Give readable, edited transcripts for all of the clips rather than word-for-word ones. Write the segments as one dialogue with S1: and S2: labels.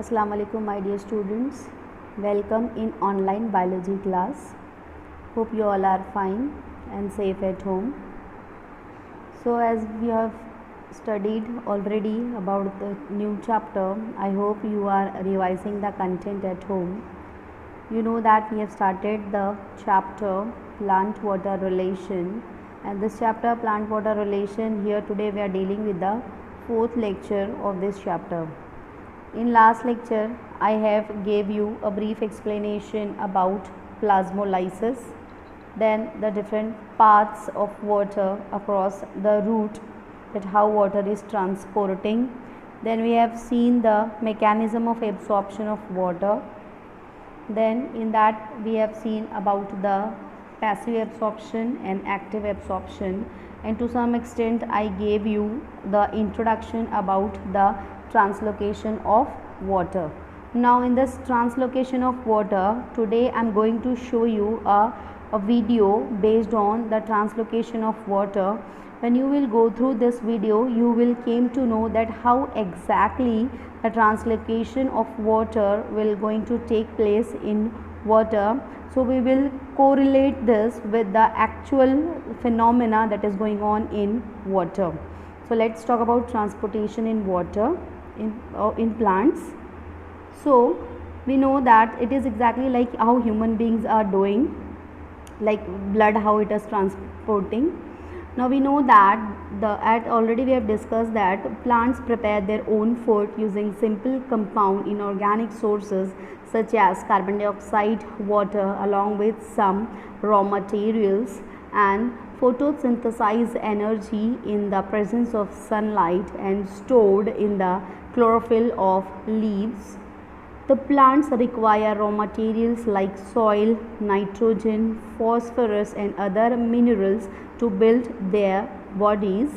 S1: Assalamu alaikum my dear students. Welcome in online biology class. Hope you all are fine and safe at home. So as we have studied already about the new chapter, I hope you are revising the content at home. You know that we have started the chapter plant water relation, and this chapter plant water relation, here today we are dealing with the fourth lecture of this chapter. In last lecture, I have gave you a brief explanation about plasmolysis, then the different paths of water across the root, that how water is transporting. Then we have seen the mechanism of absorption of water. Then in that we have seen about the passive absorption and active absorption, and to some extent I gave you the introduction about the translocation of water. Now in this translocation of water, today I am going to show you a video based on the translocation of water. When you will go through this video, you will came to know that how exactly the translocation of water will going to take place in water. So we will correlate this with the actual phenomena that is going on in water. So let's talk about transportation in water in plants. So we know that it is exactly like how human beings are doing, like blood, how it is transporting. Now we know that already we have discussed that plants prepare their own food using simple compound inorganic sources such as carbon dioxide, water, along with some raw materials, and photosynthesize energy in the presence of sunlight and stored in the chlorophyll of leaves. The plants require raw materials like soil, nitrogen, phosphorus and other minerals to build their bodies.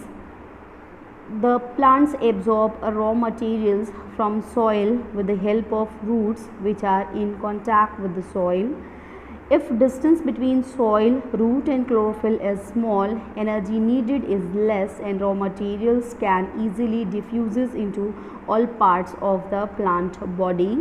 S1: The plants absorb raw materials from soil with the help of roots which are in contact with the soil. If distance between soil, root and chlorophyll is small, energy needed is less and raw materials can easily diffuse into all parts of the plant body.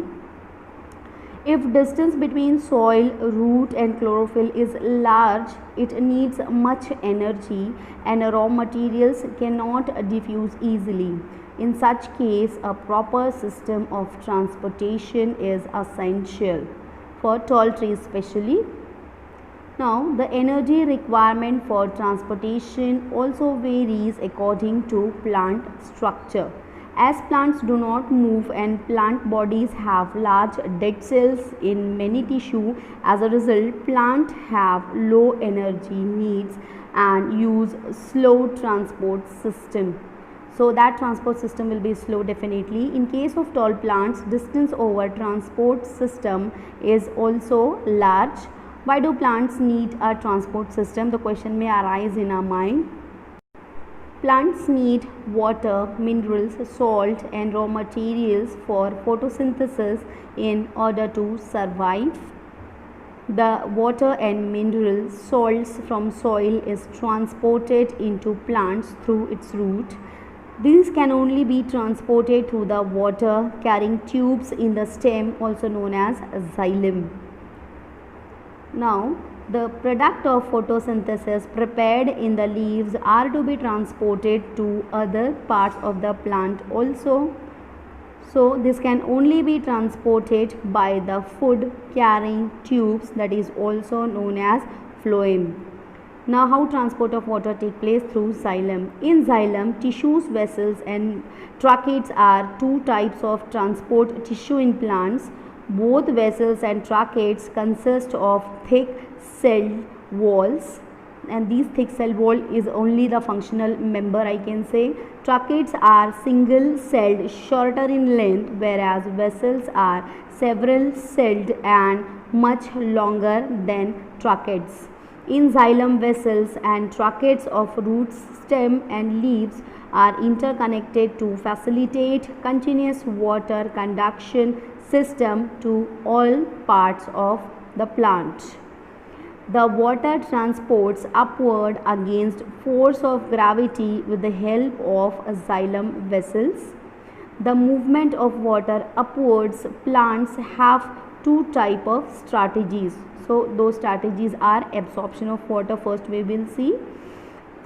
S1: If distance between soil, root and chlorophyll is large, it needs much energy and raw materials cannot diffuse easily. In such case, a proper system of transportation is essential for tall trees especially. Now, the energy requirement for transportation also varies according to plant structure. As plants do not move and plant bodies have large dead cells in many tissue, as a result, plants have low energy needs and use slow transport system. So that transport system will be slow definitely. In case of tall plants, distance over transport system is also large. Why do plants need a transport system? The question may arise in our mind. Plants need water, minerals, salt and raw materials for photosynthesis in order to survive. The water and mineral salts from soil is transported into plants through its root. These can only be transported through the water carrying tubes in the stem, also known as xylem. Now, the product of photosynthesis prepared in the leaves are to be transported to other parts of the plant also. So, this can only be transported by the food carrying tubes, that is also known as phloem. Now, how transport of water take place? Through xylem. In xylem, tissues, vessels and tracheids are two types of transport tissue in plants. Both vessels and tracheids consist of thick celled walls, and these thick cell wall is only the functional member, I can say. Tracheids are single celled, shorter in length, whereas vessels are several celled and much longer than tracheids. In xylem, vessels and tracheids of roots, stem and leaves are interconnected to facilitate continuous water conduction system to all parts of the plant. The water transports upward against force of gravity with the help of xylem vessels. the movement of water upwards, plants have two type of strategies. So those strategies are absorption of water. First we will see.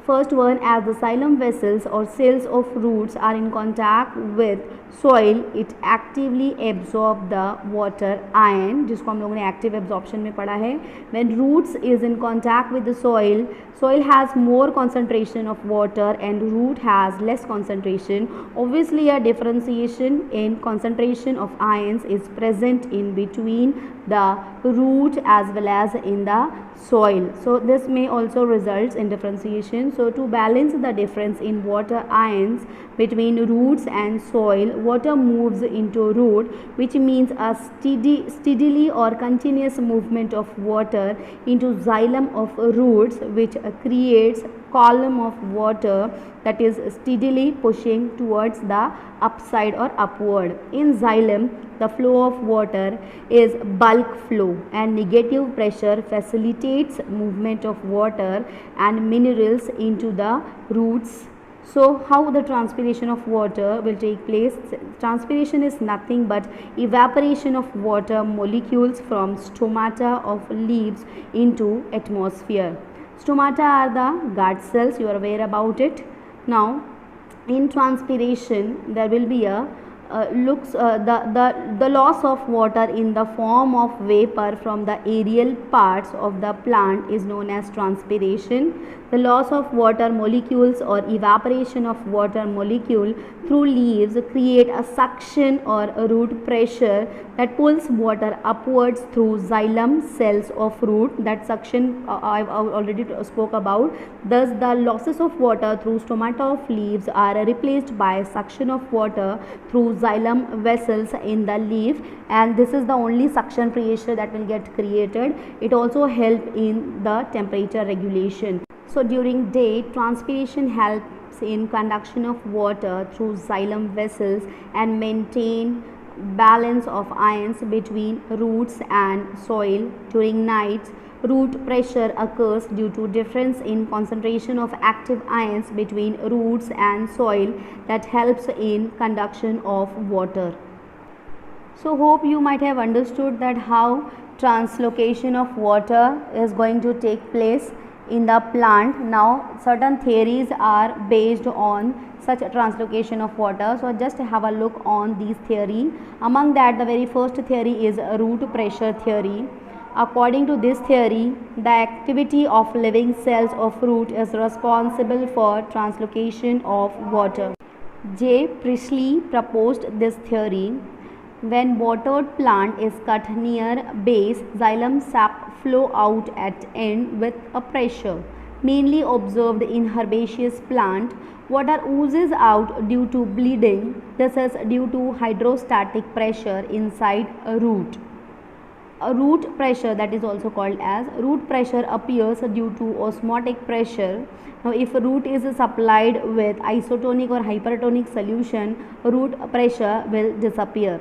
S1: First one, as the xylem vessels or cells of roots are in contact with soil, it actively absorb the water ion, जिसको हम लोगों ने active absorption में पढ़ा है. When roots is in contact with the soil, soil has more concentration of water and root has less concentration. Obviously a differentiation in concentration of ions is present in between the root as well as in the soil. So this may also results in differentiation. So to balance the difference in water ions between roots and soil, water moves into root, which means a steadily or continuous movement of water into xylem of roots, which creates column of water that is steadily pushing towards the upside or upward. In xylem, the flow of water is bulk flow and negative pressure facilitates movement of water and minerals into the roots. So how the transpiration of water will take place? Transpiration is nothing but evaporation of water molecules from stomata of leaves into atmosphere. Stomata are the guard cells, you are aware about it. Now in transpiration there will be a the loss of water in the form of vapor from the aerial parts of the plant is known as transpiration. The loss of water molecules or evaporation of water molecule through leaves create a suction or a root pressure that pulls water upwards through xylem cells of root. That suction I've already spoke about. Thus the losses of water through stomata of leaves are replaced by suction of water through xylem vessels in the leaf, and this is the only suction pressure that will get created. It also helps in the temperature regulation. So during day, transpiration helps in conduction of water through xylem vessels and maintain balance of ions between roots and soil. During nights, root pressure occurs due to difference in concentration of active ions between roots and soil that helps in conduction of water. So hope you might have understood that how translocation of water is going to take place in the plant. Now certain theories are based on such a translocation of water. So just have a look on these theory. Among that, the very first theory is root pressure theory. According to this theory, the activity of living cells of root is responsible for translocation of water. J. Priestley proposed this theory. When watered plant is cut near base, xylem sap flow out at end with a pressure. Mainly observed in herbaceous plant, water oozes out due to bleeding. This is due to hydrostatic pressure inside a root. A root pressure, that is also called as root pressure, appears due to osmotic pressure. Now if root is supplied with isotonic or hypertonic solution, root pressure will disappear.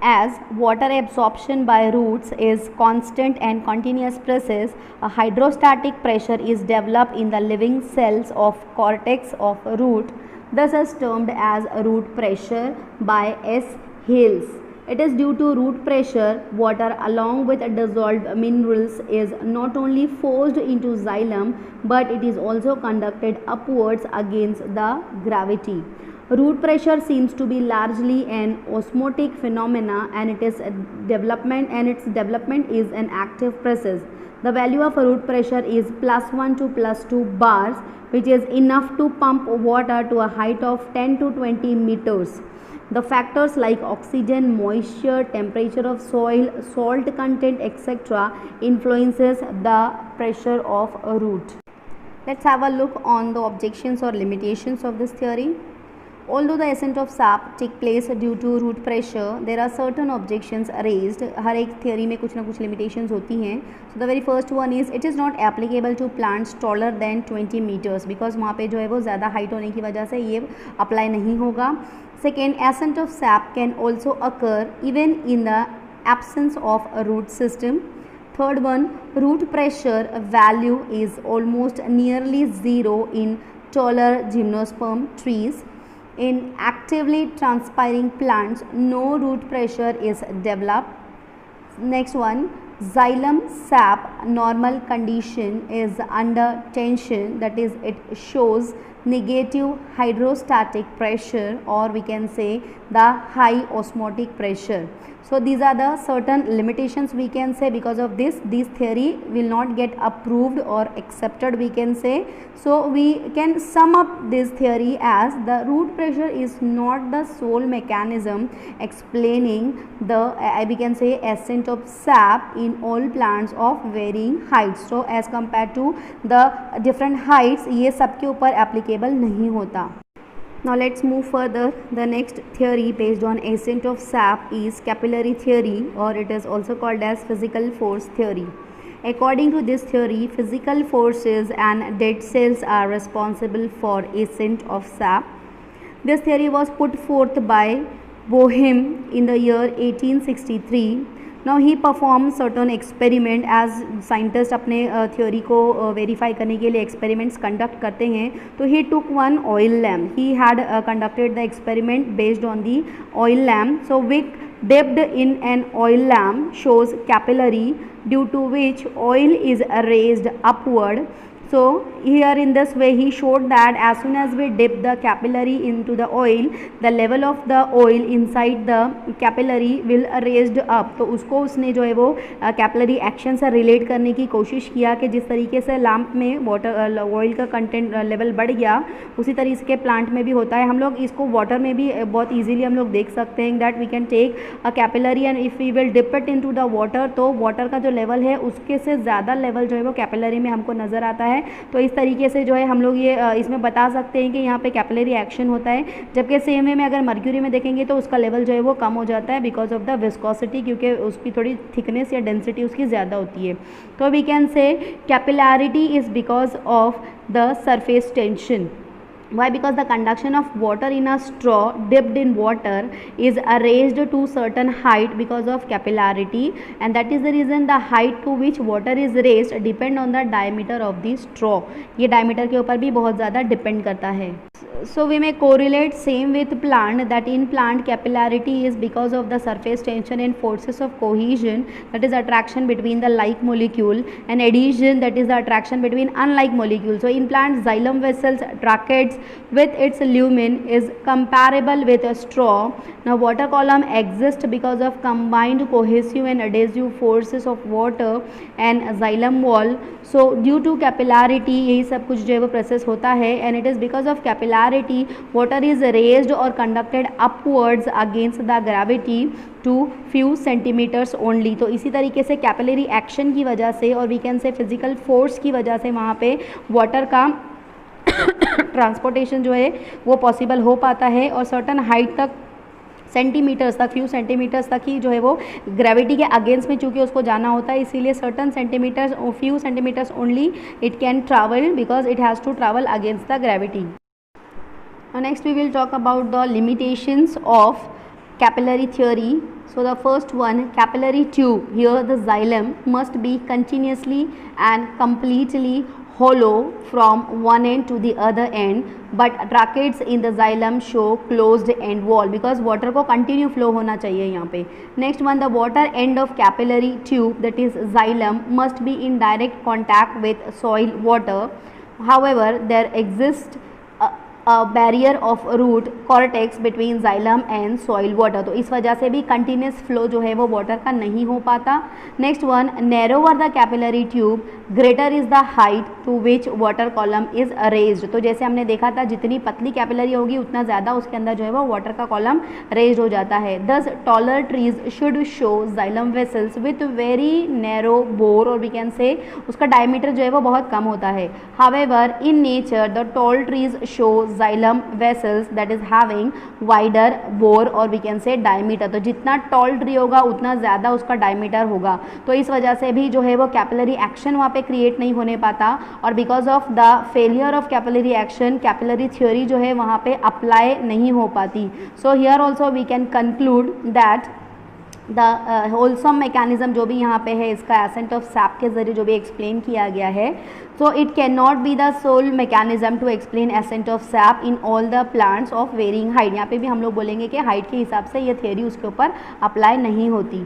S1: As water absorption by roots is constant and continuous process, a hydrostatic pressure is developed in the living cells of cortex of root. This is termed as root pressure by S. Hales. It is due to root pressure, water along with dissolved minerals is not only forced into xylem, but it is also conducted upwards against the gravity. Root pressure seems to be largely an osmotic phenomena, and its development is an active process. The value of root pressure is +1 to +2 bars, which is enough to pump water to a height of 10 to 20 meters. The factors like oxygen, moisture, temperature of soil, salt content, etc. influences the pressure of a root. Let's have a look on the objections or limitations of this theory. Although the ascent of sap take place due to root pressure, there are certain objections raised. हर एक theory में कुछ ना कुछ limitations होती हैं. So the very first one is it is not applicable to plants taller than 20 meters because वहाँ पे जो है वो ज़्यादा height होने की वजह से ये apply नहीं होगा. Second, ascent of sap can also occur even in the absence of a root system. Third one, root pressure value is almost nearly zero in taller gymnosperm trees. In actively transpiring plants, no root pressure is developed. Next one, xylem sap normal condition is under tension, that is it shows negative hydrostatic pressure, or we can say the high osmotic pressure. So these are the certain limitations we can say. Because of this theory will not get approved or accepted, we can say. So we can sum up this theory as the root pressure is not the sole mechanism explaining the we can say ascent of sap in all plants of varying heights. So as compared to the different heights, ये सबके ऊपर applicable नहीं होता. Now let's move further. The next theory based on ascent of sap is capillary theory, or it is also called as physical force theory. According to this theory, physical forces and dead cells are responsible for ascent of sap. This theory was put forth by Boehm in the year 1863. Now he performed certain experiment. as scientist अपने theory को verify करने के लिए experiments conduct करते हैं. तो he took one oil lamp. He had conducted the experiment based on the oil lamp. So wick dipped in an oil lamp shows capillary, due to which oil is raised upward. So here in this way he showed that as soon as we dip the capillary into the oil, the level of the oil inside the capillary will raised up. तो उसको उसने जो है वो capillary action से relate करने की कोशिश किया कि जिस तरीके से लैम्प में वाटर ऑयल का कंटेंट लेवल बढ़ गया, उसी तरीके के प्लांट में भी होता है. हम लोग इसको वाटर में भी बहुत ईजीली हम लोग देख सकते हैं that we can take a capillary and if we will dip it into the water, तो वाटर का जो लेवल है उसके से ज़्यादा लेवल जो है वो कैपिलरी में हमको नज़र आता है. तो इस तरीके से जो है हम लोग ये इसमें बता सकते हैं कि यहाँ पे कैपिलरी एक्शन होता है. जबकि सेम वे में अगर मर्क्यूरी में देखेंगे तो उसका लेवल जो है वो कम हो जाता है बिकॉज ऑफ द विस्कोसिटी, क्योंकि उसकी थोड़ी थिकनेस या डेंसिटी उसकी ज़्यादा होती है. तो we can say capillarity is because of the surface tension. Why? Because the conduction of water in a straw dipped in water is raised to certain height because of capillarity, and that is the reason the height to which water is raised depend on the diameter of the straw. ये diameter के ऊपर भी बहुत ज़्यादा depend करता है. So we may correlate same with plant, that in plant capillarity is because of the surface tension and forces of cohesion, that is attraction between the like molecule, and adhesion, that is the attraction between unlike molecules. So in plant xylem vessels tracheids with its lumen is comparable with a straw. Now water column exists because of combined cohesive and adhesive forces of water and xylem wall. So due to capillarity यही सब कुछ जो है वो process होता है, and it is because of capillarity water is raised or conducted upwards against the gravity to few centimeters only. तो इसी तरीके से कैपिलरी एक्शन की वजह से और we can say physical force की वजह से वहाँ पे वाटर का ट्रांसपोर्टेशन जो है वो पॉसिबल हो पाता है, और सर्टन हाइट तक सेंटीमीटर्स तक, फ्यू सेंटीमीटर्स तक ही जो है वो ग्रेविटी के अगेंस्ट में चूँकि उसको जाना होता है, इसीलिए certain centimetres, few centimetres only it can travel because it has to travel against the gravity. Next we will talk about the limitations of capillary theory. So the first one, capillary tube. Here the xylem must be continuously and completely hollow from one end to the other end, but tracheids in the xylem show closed end wall because water को continue flow होना चाहिए यहाँ पे. Next one, the water end of capillary tube, that is xylem, must be in direct contact with soil water. However, there exists a barrier of root cortex between xylem and soil water. तो इस वजह से भी continuous flow जो है वो water का नहीं हो पाता. Next one, narrower the capillary tube, greater is the height to which water column is raised. तो जैसे हमने देखा था जितनी पतली कैपिलरी होगी उतना ज़्यादा उसके अंदर जो है वो वाटर का कॉलम रेज्ड हो जाता है. Thus taller trees should show xylem vessels with very narrow bore, और we can say उसका diameter जो है वो बहुत कम होता है. However, in nature the tall trees show xylem vessels that is having wider bore, or we can say diameter. तो जितना tall tree होगा उतना ज़्यादा उसका diameter होगा. तो इस वजह से भी जो है वो कैपिलरी एक्शन वहाँ पे क्रिएट नहीं होने पाता, और because of the failure of capillary action capillary theory जो है वहाँ पे अप्लाई नहीं हो पाती. So here also we can conclude that the wholesome mechanism जो भी यहाँ पे है इसका एसेंट ऑफ सैप के ज़रिए जो भी एक्सप्लेन किया गया है. So it cannot be the sole mechanism to explain ascent of sap in all the plants of varying height. यहाँ पे भी हम लोग बोलेंगे कि हाइट के हिसाब से ये थियोरी उसके ऊपर अप्लाई नहीं होती.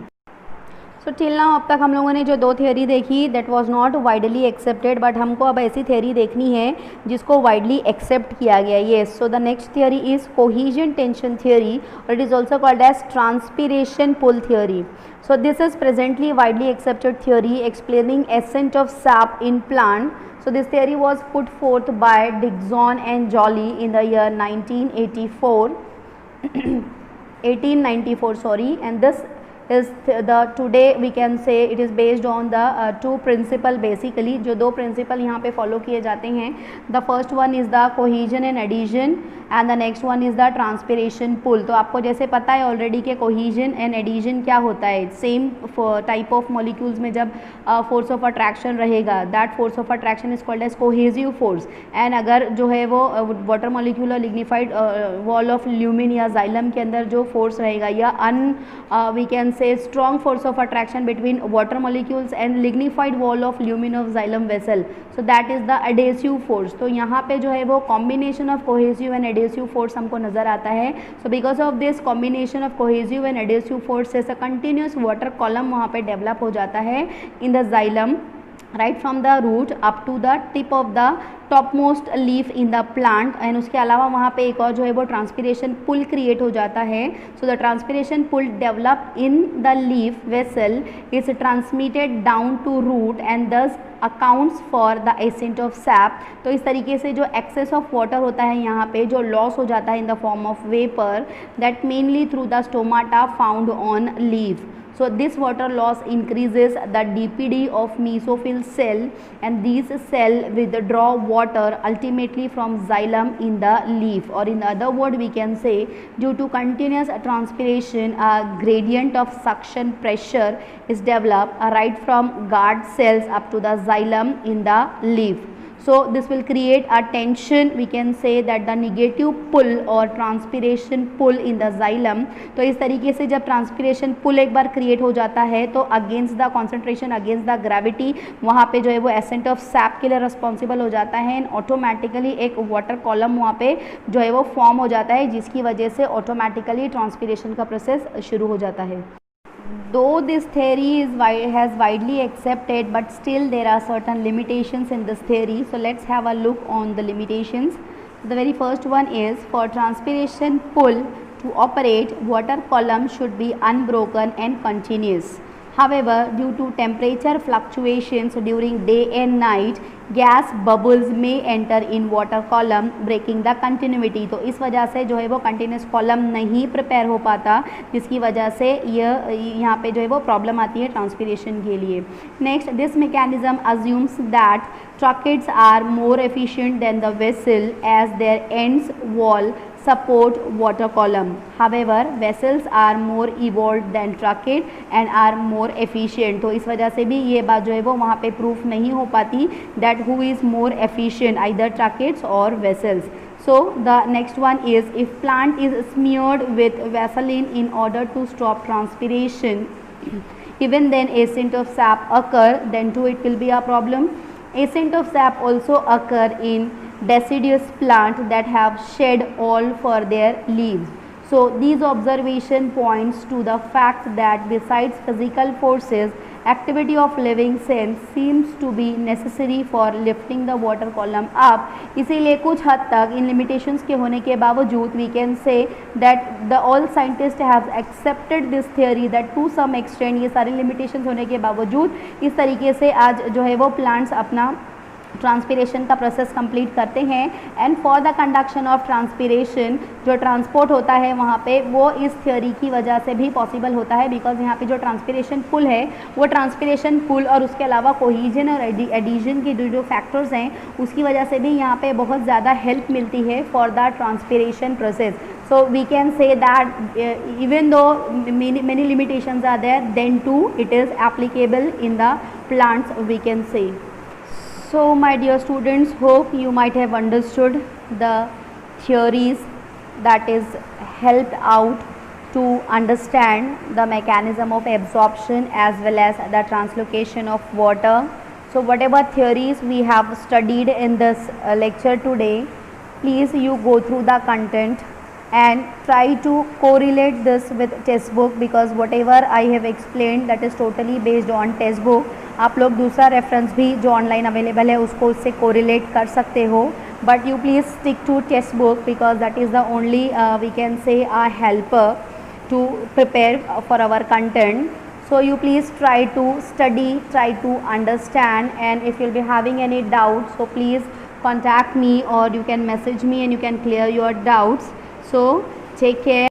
S1: सो टिल नाउ अब तक हम लोगों ने जो दो थियोरी देखी that was not widely accepted, but हमको अब ऐसी थियोरी देखनी है जिसको वाइडली एक्सेप्ट किया गया. Yes, so the next theory is cohesion tension theory और it is also called as transpiration pull theory. So this is presently widely accepted theory explaining ascent of sap in plant. So this theory was put forth by Dickson and Joly in the year 1894 sorry, and this is the today we can say it is based on the two principle. Basically जो दो principle यहाँ पे follow किए जाते हैं, the first one is the cohesion and adhesion and the next one is the transpiration pull. तो आपको जैसे पता है already कि cohesion and adhesion क्या होता है. same type of molecules में जब force of attraction रहेगा, that force of attraction is called as cohesive force. and अगर जो है वो water molecule और lignified wall of lumen या xylem के अंदर जो force रहेगा या we can say strong force of attraction between water molecules and lignified wall of lumen of xylem vessel, so that is the adhesive force. तो यहाँ पे जो है वो combination of cohesive and adhesive force हमको नज़र आता है. so because of this combination of cohesive and adhesive forces a continuous water column वहाँ पे develop हो जाता है in the xylem, right from the root up to the tip of the topmost leaf in the plant. and उसके अलावा वहाँ पे एक और जो है वो transpiration pull create हो जाता है. so the transpiration pull develop in the leaf vessel is transmitted down to root and thus accounts for the ascent of sap. तो इस तरीके से जो excess of water होता है यहाँ पे जो loss हो जाता है in the form of vapor that mainly through the stomata found on leaf. So this water loss increases the DPD of mesophyll cell and these cell withdraw water ultimately from xylem in the leaf, or in other word we can say due to continuous transpiration a gradient of suction pressure is developed right from guard cells up to the xylem in the leaf. So this will create a tension, we can say that the negative pull or transpiration pull in the xylem. तो इस तरीके से जब transpiration pull एक बार create हो जाता है तो against the concentration, against the gravity वहाँ पे जो है वो ascent of sap के लिए responsible हो जाता है and automatically एक water column वहाँ पे जो है वो form हो जाता है जिसकी वजह से automatically transpiration का process शुरू हो जाता है. Though this theory has widely accepted, but still there are certain limitations in this theory. So let's have a look on the limitations. The very first one is for transpiration pull to operate, water column should be unbroken and continuous. However, due to temperature fluctuations during day and night, gas bubbles may enter in water column breaking the continuity. तो इस वजह से जो है वो continuous column नहीं prepare हो पाता जिसकी वजह से यहाँ पे जो है वो problem आती है transpiration के लिए. Next, this mechanism assumes that tracheids are more efficient than the vessel as their ends wall support water column. However, vessels are more evolved than tracheids and are more efficient. तो इस वजह से भी ये बात जो है वो वहाँ पे proof नहीं हो पाती that who is more efficient, either tracheids or vessels. So the next one is if plant is smeared with Vaseline in order to stop transpiration, even then ascent of sap occur, then too it will be a problem. Ascent of sap also occur in deciduous plant that have shed all for their leaves. So these observation points to the fact that besides physical forces, activity of living cells seems to be necessary for lifting the water column up. इसीलिए कुछ हद तक इन limitations के होने के बावजूद we can say that the all scientists have accepted this theory that to some extent ये सारी limitations होने के बावजूद इस तरीके से आज जो है वो plants अपना ट्रांसपिरेशन का प्रोसेस कंप्लीट करते हैं. And for the conduction of transpiration जो ट्रांसपोर्ट होता है वहाँ पे वो इस थ्योरी की वजह से भी पॉसिबल होता है बिकॉज यहाँ पे जो ट्रांसपिरेशन पुल है वो ट्रांसपिरेशन पुल और उसके अलावा कोहीजन और एडिशन के जो फैक्टर्स हैं उसकी वजह से भी यहाँ पे बहुत ज़्यादा हेल्प मिलती है for the transpiration process. So we can say that even though many limitations are there, then too it is applicable in the plants, we can say. So my dear students, hope you might have understood the theories that is helped out to understand the mechanism of absorption as well as the translocation of water. So whatever theories we have studied in this lecture today, please you go through the content and try to correlate this with textbook, because whatever I have explained that is totally based on textbook. आप लोग दूसरा reference भी जो online available है उसको उससे correlate कर सकते हो, but you please stick to text book because that is the only we can say a helper to prepare for our content. So you please try to study, try to understand, and if you'll be having any doubts, so please contact me or you can message me and you can clear your doubts. So take care.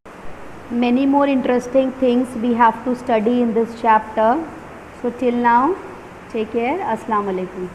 S1: Many more interesting things we have to study in this chapter. So till now, take care. Assalamu alaikum.